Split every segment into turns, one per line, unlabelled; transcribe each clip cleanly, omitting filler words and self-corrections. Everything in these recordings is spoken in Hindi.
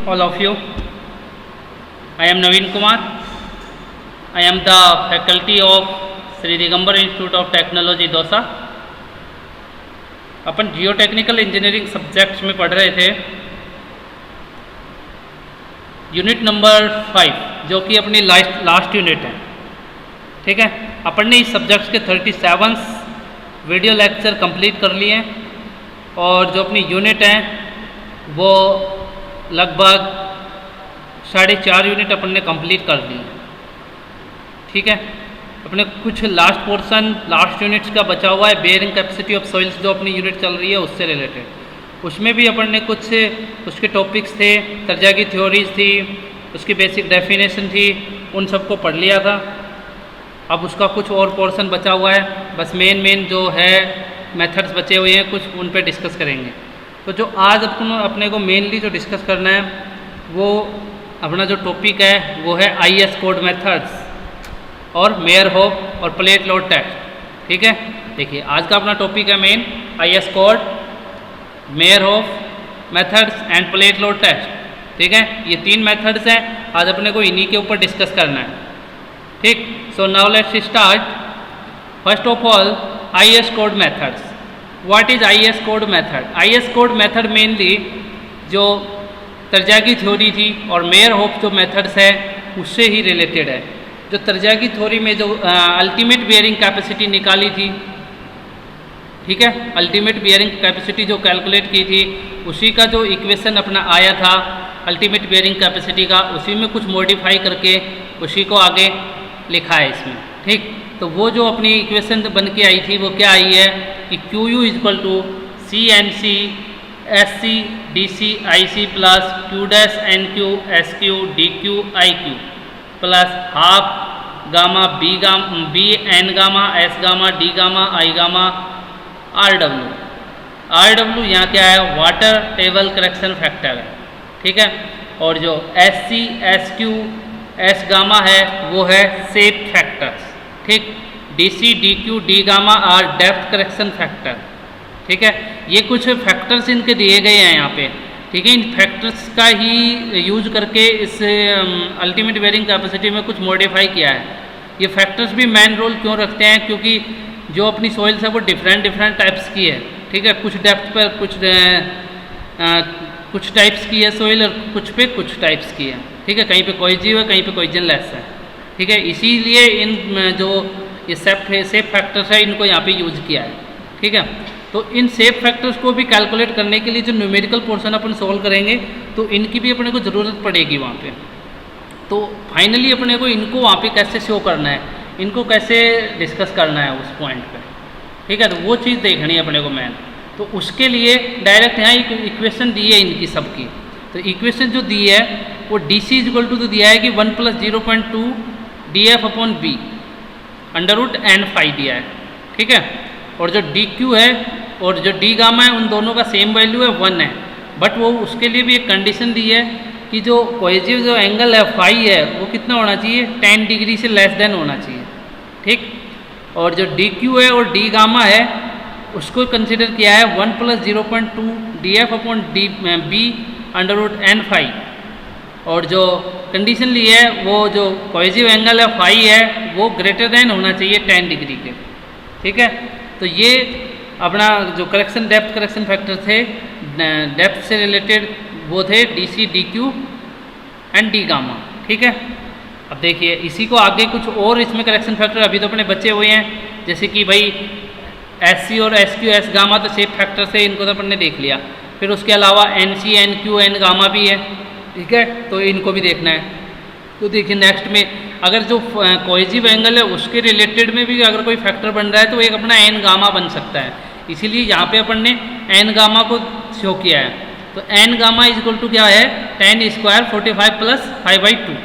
all of you. I am Naveen Kumar. I am the faculty of Sri Digambar Institute of Technology dosa. Upon geotechnical engineering subjects में पढ़ रहे थे यूनिट नंबर 5 जो कि अपनी लास्ट यूनिट है. ठीक है, अपन ने इस सब्जेक्ट्स के 37 वीडियो लेक्चर कंप्लीट कर लिए हैं और जो अपनी यूनिट है वो लगभग 4.5 यूनिट अपन ने कंप्लीट कर ली. ठीक है, अपने कुछ लास्ट पोर्शन लास्ट यूनिट्स का बचा हुआ है. बेयरिंग कैपेसिटी ऑफ सॉइल्स जो अपनी यूनिट चल रही है उससे रिलेटेड, उसमें भी अपन ने कुछ उसके टॉपिक्स थे, तर्जा की थ्योरीज थी, उसकी बेसिक डेफिनेशन थी, उन सबको पढ़ लिया था. अब उसका कुछ और पोर्शन बचा हुआ है, बस मेन जो है मेथड्स बचे हुए हैं, कुछ उन पे डिस्कस करेंगे. तो जो आज अपने को मेनली जो डिस्कस करना है वो अपना जो टॉपिक है वो है IS कोड मेथड्स और मेयर-होफ और प्लेट लोड टेस्ट. ठीक है, देखिए आज का अपना टॉपिक है main IS code, Meyerhof methods and plate load test. ठीक है, ये 3 मेथड्स हैं, आज अपने को इन्हीं के ऊपर डिस्कस करना है. ठीक, so now let's start. First of all IS code methods. What is IS code method? IS code method mainly जो तर्जा की थ्योरी थी और मेयर-होफ जो मेथड्स है उससे ही रिलेटेड है. जो तर्जा की थ्योरी में जो अल्टीमेट बियरिंग कैपेसिटी निकाली थी, ठीक है, अल्टीमेट बियरिंग कैपेसिटी जो कैलकुलेट की थी उसी का जो इक्वेशन अपना आया था अल्टीमेट बियरिंग कैपेसिटी का, उसी में कुछ मॉडिफाई करके उसी को आगे लिखा है इसमें. ठीक, तो वो जो अपनी इक्वेशन बन के आई थी वो क्या आई है कि QU equal to CNC SC DC IC plus Q dash NQ SQ DQ IQ plus half gamma B N gamma S gamma D gamma I gamma RW यहाँ क्या है, वाटर टेबल करेक्शन फैक्टर है. ठीक है, और जो SC SQ S गामा है वो है शेप फैक्टर्स. ठीक, DC DQ D gamma are depth correction factor. ठीक है, ये कुछ फैक्टर्स इनके दिए गए हैं यहाँ पे. ठीक है, इन फैक्टर्स का ही यूज करके इस अल्टीमेट बियरिंग कैपेसिटी में कुछ मॉडिफाई किया है. ये फैक्टर्स भी मेन रोल क्यों रखते हैं, क्योंकि जो अपनी सॉइल्स है वो डिफरेंट टाइप्स की है. ठीक है, कुछ डेप्थ पर कुछ टाइप्स की है सॉइल और कुछ पे कुछ टाइप्स की है. ठीक है, कहीं पे कोहेसिव है, कहीं पे कोहेजन लेस है. ठीक है, इसीलिए इन जो ये सेफ फैक्टर्स है इनको यहाँ पे यूज किया है. ठीक है, तो इन सेफ फैक्टर्स को भी कैलकुलेट करने के लिए जो न्यूमेरिकल पोर्शन अपन सोल्व करेंगे तो इनकी भी अपने को ज़रूरत पड़ेगी वहाँ पे. तो फाइनली अपने को इनको वहाँ पे कैसे शो करना है, इनको कैसे डिस्कस करना है उस पॉइंट पे. ठीक है, तो वो चीज़ देखनी है अपने को मेन. तो उसके लिए डायरेक्ट यहाँ एक इक्वेशन दी है इनकी सबकी. तो इक्वेशन जो दी है वो DC इक्वल टू तो दिया है कि 1 + 0.2 dF/B √n∅ दिया है. ठीक है, और जो DQ है और जो D गामा है उन दोनों का सेम वैल्यू है 1 है. बट वो उसके लिए भी एक कंडीशन दी है कि जो कोहेसिव जो एंगल है फाई है वो कितना होना चाहिए, 10 डिग्री से लेस देन होना चाहिए. ठीक, और जो DQ है और D गामा है उसको कंसिडर किया है 1 + 0.2 dF/B √n∅. और जो कंडीशन ली है वो जो कोहेसिव एंगल है फाई है वो ग्रेटर देन होना चाहिए 10 डिग्री के. ठीक है, तो ये अपना जो करेक्शन डेप्थ करेक्शन फैक्टर थे डेप्थ से रिलेटेड वो थे DC DQ and D gamma. ठीक है, अब देखिए इसी को आगे कुछ और इसमें करेक्शन फैक्टर अभी तो अपने बचे हुए हैं, जैसे कि भाई SC और SQ S गामा तो शेप फैक्टर से इनको तो अपन ने देख लिया. फिर उसके अलावा NC NQ N गामा भी है. ठीक है, तो इनको भी देखना है. तो देखिए नेक्स्ट में अगर जो कोहेसिव एंगल है उसके रिलेटेड में भी अगर कोई फैक्टर बन रहा है तो एक अपना N गामा बन सकता है. इसीलिए यहाँ पे अपन ने N गामा को शो किया है. तो N गामा इक्वल टू क्या है, 10² 45 + 5/2.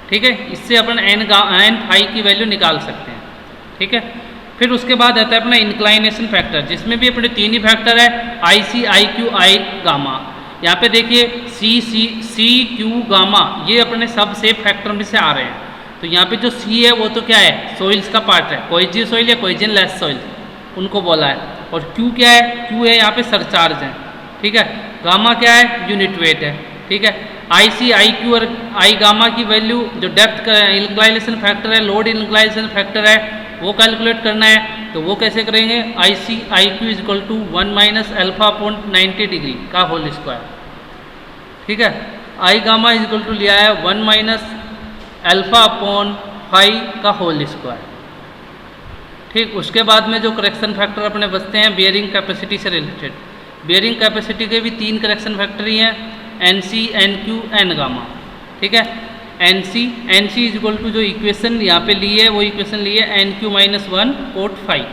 ठीक है, इससे अपन N∅ की वैल्यू निकाल सकते हैं. ठीक है, फिर उसके बाद आता है अपना इंक्लाइनेशन फैक्टर, जिसमें भी अपने 3 ही फैक्टर है IC IQ I गामा. यहाँ पे देखिए CQ गामा ये अपने सब सेफ फैक्टर में से आ रहे हैं. तो यहाँ पे जो C है वो तो क्या है, सॉइल्स का पार्ट है, कोहेसिव सॉइल या कोहेजन लेस सॉइल उनको बोला है. और Q क्या है, Q है यहाँ पे सरचार्ज है. ठीक है, गामा क्या है, यूनिट वेट है. ठीक है। आई सी, आई क्यू और आई गामा की वैल्यू, जो डेप्थ इंक्लाइनेशन फैक्टर है, लोड इंक्लाइनेशन फैक्टर है, वो कैलकुलेट करना है। तो वो कैसे करेंगे, I C I Q is equal to 1 minus alpha upon 90 degree का होल स्क्वायर, ठीक है। I gamma is equal to लिया है 1 माइनस अल्फा अपॉन फाई का होल स्क्वायर, ठीक। उसके बाद में जो करेक्शन फैक्टर अपने बचते हैं बियरिंग कैपेसिटी से रिलेटेड, बियरिंग कैपेसिटी के भी 3 करेक्शन फैक्टर ही हैं, N C, N Q, N gamma, ठीक है। N C is equal to जो इक्वेशन यहाँ पे ली है वो इक्वेशन ली है एन क्यू माइनस 1 कोट 5,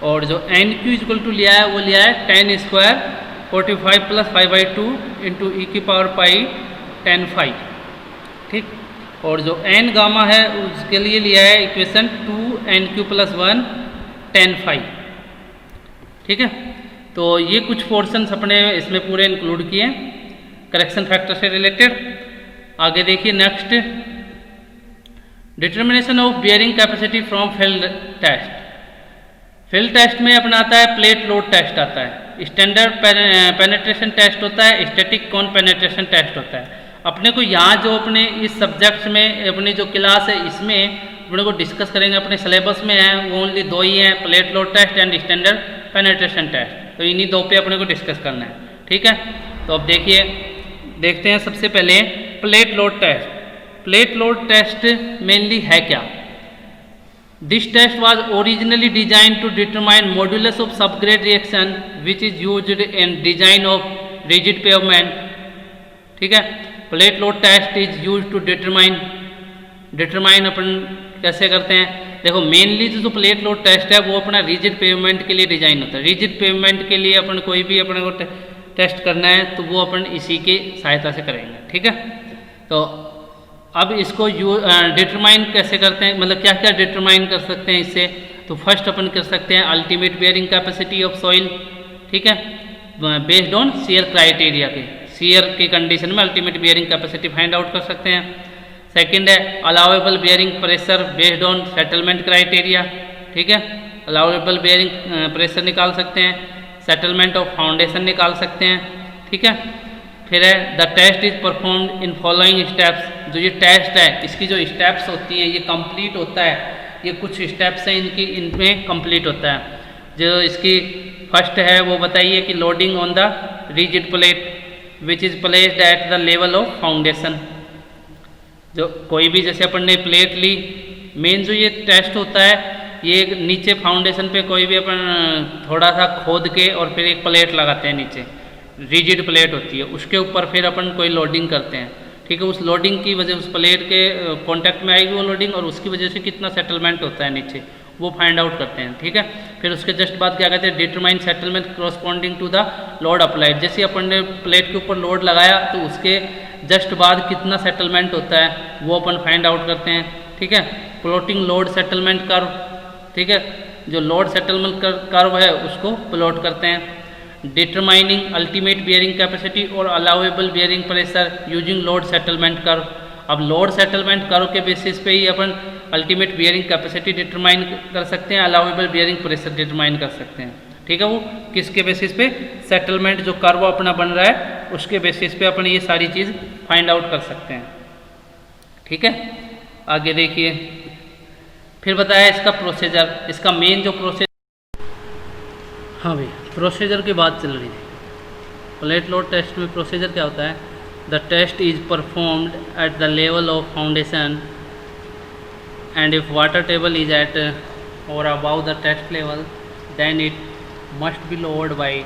और जो N Q is equal to लिया है वो लिया है 10 स्क्वायर 45 प्लस 5/2 इंटू ई की पावर पाई 10 5, ठीक। और जो एन गामा है उसके लिए लिया है इक्वेशन 2 एन क्यू प्लस 1 10 5, ठीक है। तो ये कुछ पोर्शंस अपने इसमें पूरे इंक्लूड किए करेक्शन फैक्टर से रिलेटेड। आगे देखिए next, determination of bearing capacity from field test. Field test में अपना आता है प्लेट लोड टेस्ट आता है, स्टैंडर्ड पेनेट्रेशन टेस्ट होता है, स्टैटिक कॉन पेनेट्रेशन टेस्ट होता है। अपने को यहाँ जो अपने इस सब्जेक्ट में अपनी जो क्लास है इसमें अपने को डिस्कस करेंगे, अपने सिलेबस में है वो ओनली 2 ही हैं, plate load test and standard penetration test. तो इन्हीं 2 पे अपने को डिस्कस करना है, ठीक है। तो अब देखिए, देखते हैं सबसे पहले plate load test. Plate load test mainly है क्या? This test was originally design to determine modulus of subgrade reaction which is used in design of rigid pavement, ठीक है। Plate load test is used to determine अपन कैसे करते हैं, देखो मेनली जो प्लेट लोड टेस्ट है वो अपना रिजिड पेवमेंट के लिए डिजाइन होता है। रिजिड पेवमेंट के लिए अपन कोई भी अपने को टेस्ट करना है तो वो अपन इसी के सहायता से करेंगे, ठीक है। तो अब इसको डिटरमाइन कैसे करते हैं, मतलब क्या क्या डिटरमाइन कर सकते हैं इससे। तो फर्स्ट अपन कर सकते हैं ultimate bearing capacity of soil, ठीक है, बेस्ड ऑन शियर क्राइटेरिया के, शियर की कंडीशन में ultimate bearing capacity find out कर सकते हैं। सेकंड है allowable bearing pressure based on settlement criteria, ठीक है, अलाउेबल बियरिंग प्रेशर निकाल सकते हैं, सेटलमेंट ऑफ फाउंडेशन निकाल सकते हैं, ठीक है। फिर है the test is performed in following steps. जो ये टेस्ट है इसकी जो स्टेप्स होती हैं ये कंप्लीट होता है, ये कुछ स्टेप्स हैं इनकी, इनमें कंप्लीट होता है। जो इसकी फर्स्ट है वो बताइए कि loading on the rigid plate which is placed at the level of foundation. जो कोई भी जैसे अपन ने प्लेट ली, मेन जो ये टेस्ट होता है ये नीचे फाउंडेशन पे कोई भी अपन थोड़ा सा खोद के और फिर एक प्लेट लगाते हैं, नीचे रिजिड प्लेट होती है, उसके ऊपर फिर अपन कोई लोडिंग करते हैं, ठीक है। उस लोडिंग की वजह, उस प्लेट के कांटेक्ट में आएगी वो लोडिंग और उसकी वजह से कितना सेटलमेंट होता है नीचे, वो फाइंड आउट करते हैं, ठीक है। फिर उसके जस्ट बाद क्या कहते हैं, determine settlement corresponding to the load applied. जैसे अपन ने प्लेट के ऊपर लोड लगाया तो उसके जस्ट बाद कितना सेटलमेंट होता है वो अपन फाइंड आउट करते हैं, ठीक है। प्लॉटिंग लोड सेटलमेंट कर्व, ठीक है, जो लोड सेटलमेंट कर्व है उसको प्लॉट करते हैं। डिटरमाइनिंग अल्टीमेट बियरिंग कैपेसिटी और allowable bearing pressure using load settlement curve. अब लोड सेटलमेंट कर्व के बेसिस पे ही अपन अल्टीमेट बियरिंग कैपेसिटी डिटरमाइन कर सकते हैं, अलाउेबल बियरिंग प्रेशर डिटरमाइन कर सकते हैं, ठीक है। वो किसके बेसिस पे, सेटलमेंट जो कर्व अपना बन रहा है उसके बेसिस पे अपन ये सारी चीज़ फाइंड आउट कर सकते हैं, ठीक है। आगे देखिए, फिर बताया इसका प्रोसीजर, इसका मेन जो प्रोसेस, हाँ भाई प्रोसीजर की बात चल रही थी। प्लेट लोड टेस्ट में प्रोसीजर क्या होता है, the test is performed at the level of foundation and if water table is at or above the test level then it must be lowered by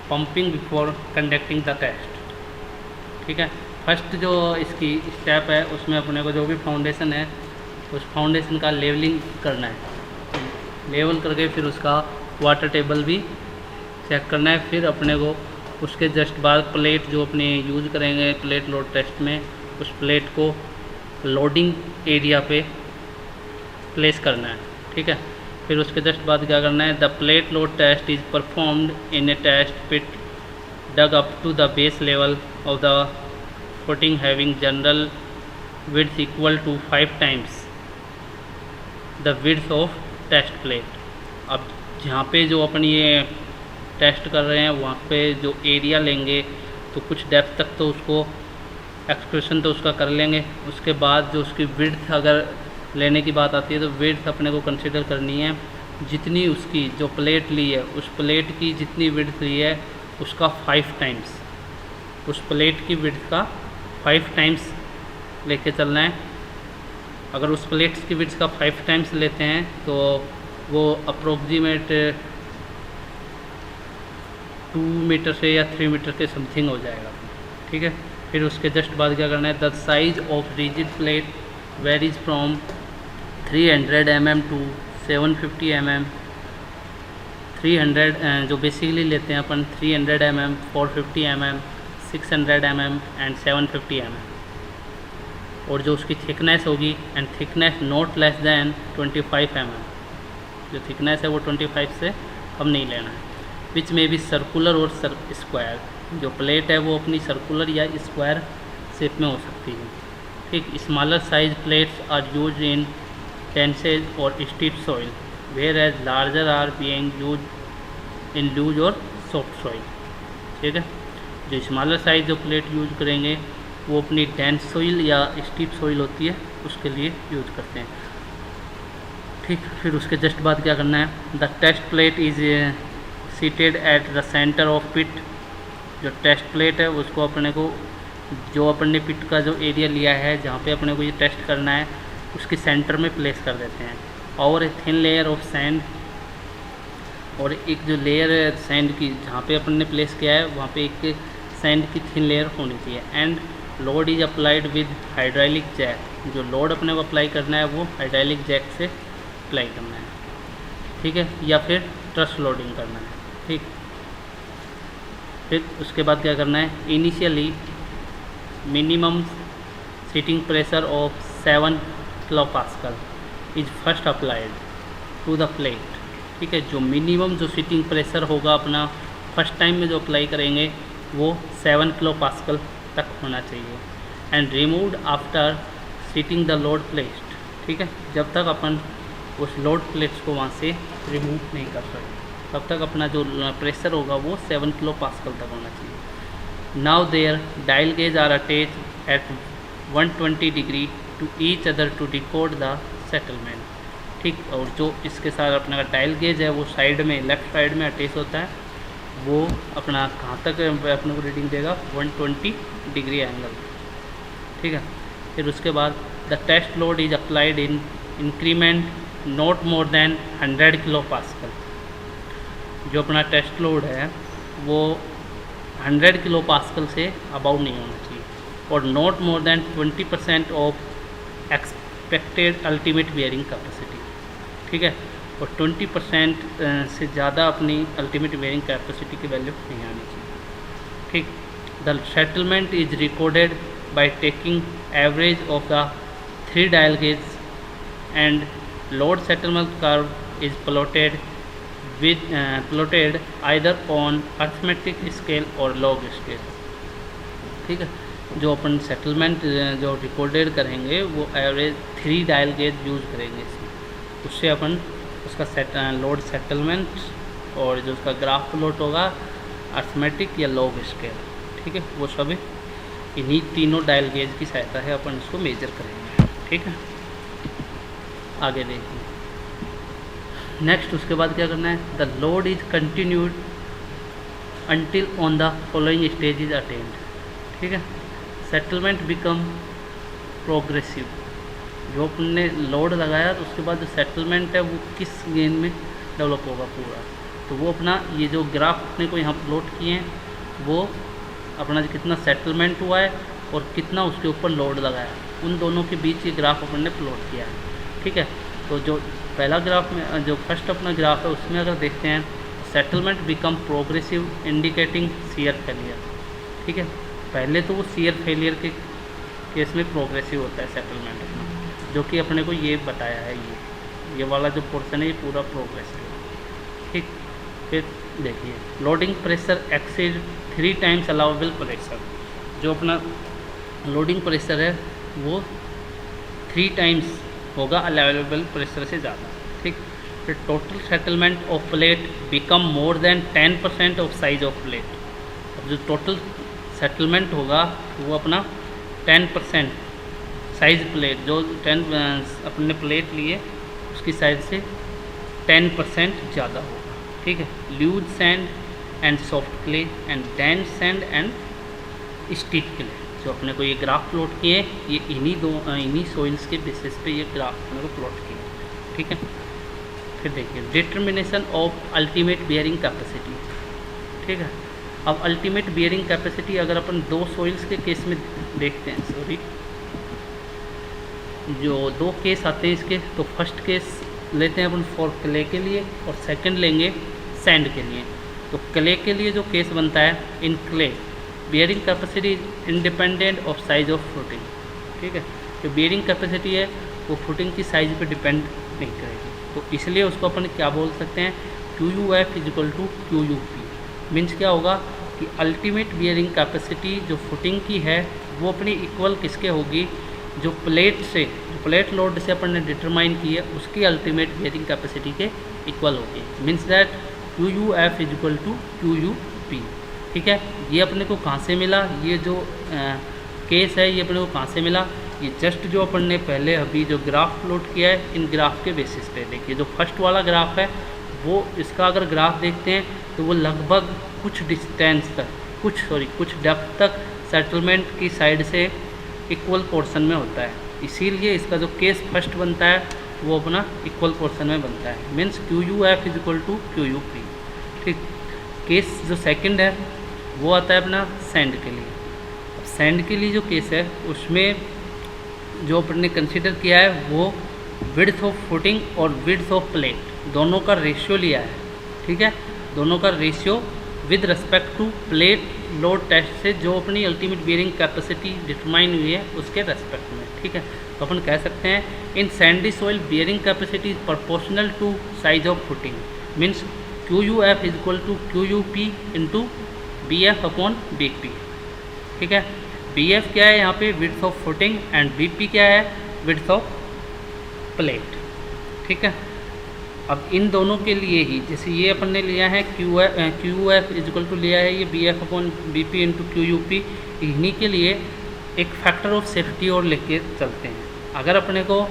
pumping before conducting the test, ठीक है। फर्स्ट जो इसकी स्टेप है उसमें अपने को जो भी फाउंडेशन है उस फाउंडेशन का लेवलिंग करना है, लेवल करके फिर उसका वाटर टेबल भी चेक करना है। फिर अपने को उसके जस्ट बाद प्लेट जो अपने यूज़ करेंगे प्लेट लोड टेस्ट में, उस प्लेट को लोडिंग एरिया पे प्लेस करना है, ठीक है। फिर उसके जस्ट बाद क्या करना है, the plate load test is performed in a test pit dug up to the base level of the footing having general width equal to 5 times the width of test plate. अब जहाँ पे जो अपन ये टेस्ट कर रहे हैं वहाँ पे जो एरिया लेंगे तो कुछ डेप्थ तक तो उसको एक्सप्रेशन तो उसका कर लेंगे। उसके बाद जो उसकी विड्थ अगर लेने की बात आती है तो विड्थ अपने को कंसिडर करनी है, जितनी उसकी जो प्लेट ली है उस प्लेट की जितनी विड्थ ली है उसका 5 टाइम्स, उस प्लेट की विड्थ का 5 टाइम्स लेके चलना है। अगर उस प्लेट्स की विड्थ का 5 टाइम्स लेते हैं तो वो अप्रोक्सीमेट 2 मीटर से या 3 मीटर के समथिंग हो जाएगा। ठीक है, फिर उसके जस्ट बाद क्या करना है, the size of rigid plate varies from 300 mm to 750 mm। 300 जो बेसिकली लेते हैं अपन 300 mm, 450 mm, 600 mm and 750 mm। और जो उसकी थिकनेस होगी and thickness not less than 25 mm, जो थिकनेस है वो 25 से कम नहीं लेना है। विच में भी सर्कुलर और स्क्वायर, जो प्लेट है वो अपनी सर्कुलर या स्क्वायर शेप में हो सकती है। ठीक, smaller size plates are use in dense or stiff soil, whereas larger are being use in loose or soft soil. ठीक है, जो स्मॉलर साइज जो प्लेट यूज करेंगे वो अपनी डेंस सॉइल या स्टीप सॉइल होती है उसके लिए यूज करते हैं। ठीक, फिर उसके जस्ट बाद क्या करना है, the test plate is seated at the centre of pit. जो टेस्ट प्लेट है उसको अपने को, जो अपन ने पिट का जो एरिया लिया है जहाँ पे अपने को ये टेस्ट करना है उसके सेंटर में प्लेस कर देते हैं। और a thin layer of sand, और एक जो लेयर है सैंड की जहाँ पे अपन ने प्लेस किया है वहाँ पे एक सैंड की थिन लेयर होनी चाहिए। And load is applied with hydraulic jack, जो लोड अपने को अप्लाई करना है वो हाइड्रोलिक जैक से अप्लाई करना है। ठीक है, या फिर ट्रस लोडिंग करना है। ठीक, फिर उसके बाद क्या करना है, initially minimum seating pressure of 7 kPa is first applied to the plate. ठीक है, जो मिनिमम जो सीटिंग प्रेशर होगा अपना फर्स्ट टाइम में जो अप्लाई करेंगे वो 7 kPa तक होना चाहिए। And removed after seating the load plates. ठीक है, जब तक अपन उस लोड प्लेट्स को वहाँ से रिमूव नहीं कर सकते तब तक अपना जो प्रेशर होगा वो 7 kPa तक होना चाहिए। Now there dial gauge are attach at 120 degree to each other to decode the settlement. ठीक, और जो इसके साथ अपना डायल गेज है वो साइड में, लेफ़्ट साइड में अटैच होता है, वो अपना कहाँ तक अपने को रीडिंग देगा, 120 डिग्री एंगल। ठीक है, फिर उसके बाद the test load is applied in increment not more than 100 kPa। जो अपना टेस्ट लोड है वो 100 kPa से अबाउ नहीं होना चाहिए, और not more then 20% of expected ultimate bearing capacity. ठीक है, और 20% से ज़्यादा अपनी अल्टीमेट बियरिंग कैपेसिटी की वैल्यू नहीं आनी चाहिए। ठीक, the settlement is recorded by taking average of the 3 dial gauge and load settlement curve is plotted either on arithmetic scale और लॉग स्केल। ठीक है, जो अपन सेटलमेंट जो रिकॉर्डेड करेंगे वो एवरेज 3 डायल गेज यूज़ करेंगे इसमें, उससे अपन उसका लोड सेटलमेंट और जो उसका ग्राफ प्लॉट होगा अर्थमेटिक या लॉग स्केल। ठीक है, वो सभी इन्हीं तीनों डायल गेज की सहायता है अपन इसको मेजर करेंगे। ठीक है, आगे देखिए नेक्स्ट। उसके बाद क्या करना है, the load is continued until on the following stage is attend. ठीक है, सेटलमेंट बिकम प्रोग्रेसिव। जो अपन ने लोड लगाया तो उसके बाद जो सेटलमेंट है वो किस गेन में डेवलप होगा पूरा, तो वो अपना ये जो ग्राफ अपने को यहाँ प्लॉट किए हैं वो अपना कितना सेटलमेंट हुआ है और कितना उसके ऊपर लोड लगाया, उन दोनों के बीच ये ग्राफ अपन ने प्लॉट किया है। ठीक है, तो जो पहला ग्राफ में जो फर्स्ट अपना ग्राफ है उसमें अगर देखते हैं settlement become progressive indicating shear failure. ठीक है, पहले तो वो शियर फेलियर के केस में प्रोग्रेसिव होता है सेटलमेंट अपना, जो कि अपने को ये बताया है, ये वाला जो पोर्शन है ये पूरा प्रोग्रेसिव है। ठीक, फिर देखिए loading pressure exceed 3 times allowable pressure. जो अपना लोडिंग प्रेशर है वो 3 टाइम्स होगा अलाउेबल प्रेशर से ज़्यादा। ठीक, फिर total settlement of plate become more than 10% of size of plate. अब जो टोटल सेटलमेंट होगा वो अपना 10% साइज प्लेट जो 10 अपने प्लेट लिए उसकी साइज से 10% ज़्यादा होगा, ठीक है। Loose sand and soft clay and dense sand and steep clay, जो अपने को ये ग्राफ प्लॉट किए ये इन्हीं सॉइल्स के बेसिस पे ये ग्राफ अपने को प्लॉट किए, ठीक है। फिर देखिए determination of ultimate bearing capacity, ठीक है। अब अल्टीमेट बियरिंग कैपेसिटी अगर अपन दो सॉइल्स के केस में देखते हैं, सॉरी जो दो केस आते हैं इसके, तो फर्स्ट केस लेते हैं अपन फॉर क्ले के लिए और सेकंड लेंगे सैंड के लिए। तो क्ले के लिए जो केस बनता है, in clay bearing capacity is independent of size of footing, ठीक है। जो बियरिंग कैपेसिटी है वो फुटिंग की साइज पे डिपेंड नहीं करेगी, तो इसलिए उसको अपन क्या बोल सकते हैं, QUF is equal to QUP। Means क्या होगा कि अल्टीमेट बियरिंग कैपेसिटी जो फुटिंग की है वो अपनी इक्वल किसके होगी, जो प्लेट लोड से अपन ने डिटरमाइन की है उसकी अल्टीमेट बियरिंग कैपेसिटी के इक्वल होगी। Means that QUF is equal to QUP, ठीक है। ये अपने को कहाँ से मिला, ये जो केस है ये अपने को कहाँ से मिला, ये जस्ट जो अपन ने पहले अभी जो ग्राफ प्लॉट किया है इन ग्राफ के बेसिस पे। देखिए जो फर्स्ट वाला ग्राफ है वो इसका अगर ग्राफ देखते हैं तो वो लगभग कुछ डिस्टेंस तक कुछ डेप्थ तक सेटलमेंट की साइड से इक्वल पोर्शन में होता है, इसीलिए इसका जो केस फर्स्ट बनता है वो अपना इक्वल पोर्शन में बनता है। Means QUF is equal to QUP, ठीक। केस जो सेकंड है वो आता है अपना सैंड के लिए। अब सैंड के लिए जो केस है उसमें जो अपन ने कंसिडर किया है वो विड्थ ऑफ फुटिंग और विड्थ ऑफ प्लेट दोनों का रेशियो लिया है, ठीक है। दोनों का ratio with respect to plate load test से जो अपनी अल्टीमेट बियरिंग कैपेसिटी डिटरमाइन हुई है उसके रेस्पेक्ट में, ठीक है। तो अपन कह सकते हैं in sandy soil bearing capacity is proportional to size of footing. Means QUF is equal to QUP into BF upon BP, ठीक है। BF क्या है यहाँ पे, width of footing, and BP क्या है, विड्थ ऑफ प्लेट, ठीक है। अब इन दोनों के लिए ही जैसे ये अपन ने लिया है QUF इज इक्वल टू लिया है ये BF upon BP into QUP, इन्हीं के लिए एक फैक्टर ऑफ सेफ्टी और लेके चलते हैं। अगर अपने को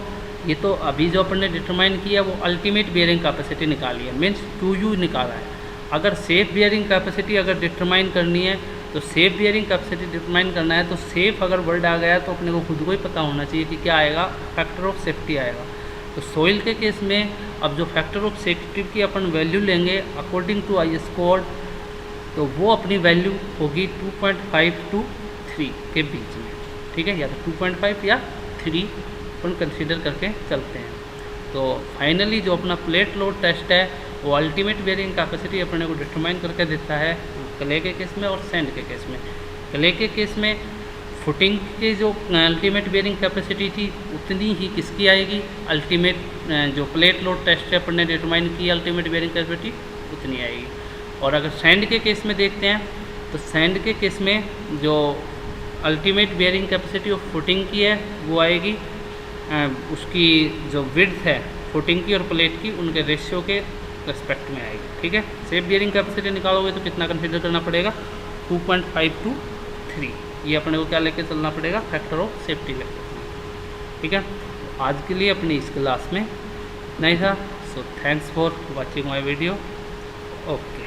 ये तो अभी जो अपन ने डिटरमाइन किया वो अल्टीमेट बियरिंग कैपेसिटी निकाली है, मीन्स QU निकाला है। अगर सेफ बियरिंग कैपेसिटी अगर डिटरमाइन करनी है तो सेफ बियरिंग कैपेसिटी डिटरमाइन करना है तो सेफ अगर वर्ड आ गया तो अपने को खुद को ही पता होना चाहिए कि क्या आएगा, फैक्टर ऑफ सेफ्टी आएगा। तो सॉइल के केस में अब जो फैक्टर ऑफ सेफ्टी की अपन वैल्यू लेंगे अकॉर्डिंग टू IS कोड, तो वो अपनी वैल्यू होगी 2.5 to 3 के बीच में, ठीक है। या तो 2.5 या 3 अपन कंसिडर करके चलते हैं। तो फाइनली जो अपना प्लेट लोड टेस्ट है वो अल्टीमेट बियरिंग कैपेसिटी अपने को डिटरमाइन करके देता है क्ले के केस में और सैंड के केस में। क्ले के केस में फुटिंग के जो अल्टीमेट बियरिंग कैपेसिटी थी उतनी ही किसकी आएगी, अल्टीमेट जो प्लेट लोड टेस्ट है अपन ने डिटरमाइन की अल्टीमेट बियरिंग कैपेसिटी उतनी आएगी। और अगर सैंड के केस में देखते हैं तो सैंड के केस में जो ultimate bearing capacity of footing की है वो आएगी उसकी जो विड्थ है फुटिंग की और प्लेट की उनके रेशियो के रेस्पेक्ट में आएगी, ठीक है। सेफ बियरिंग कैपेसिटी निकालोगे तो कितना कंसिडर करना पड़ेगा, 2.5 to 3, ये अपने को क्या लेके चलना पड़ेगा, फैक्टर ऑफ सेफ्टी लेके, ठीक है। आज के लिए अपनी इस क्लास में नहीं था। So thanks for watching my video, okay.